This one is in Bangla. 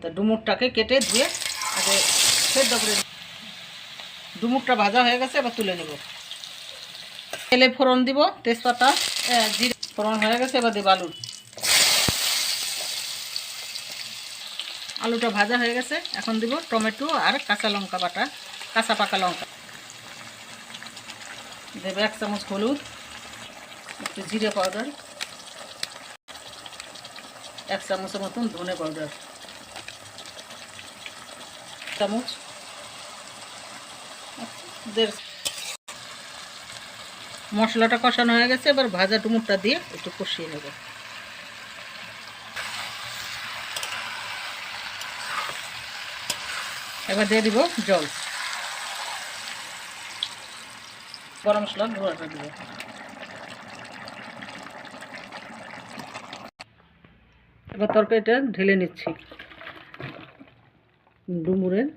তো ডুমুরটাকে কেটে ধুয়ে আগে সেদ্ধ করে, ডুমুরটা ভাজা হয়ে গেছে, এবার তুলে নেব। তেলে ফোড়ন দিব, তেজপাতা, জিরে। ফোড়ন হয়ে গেছে, এবার দেব আলু। আলুটা ভাজা হয়ে গেছে, এখন দিব টমেটো আর কাঁচা লঙ্কা বাটা, কাঁচা পাকা লঙ্কা দেবে। 1 চামচ হলুদ, একটু জিরে পাউডার, 1 চামচের মতন ধনে পাউডার, চামচ 1.5। মশলাটা কষানো হয়ে গেছে, এবার ভাজা ডুমুরটা দিয়ে একটু কষিয়ে নেব। এবার দিয়ে দিব জল, গরম মশলা গুঁড়োটা দিব। এবার তরকারিটা ঢেলে নিচ্ছি ডুমুরের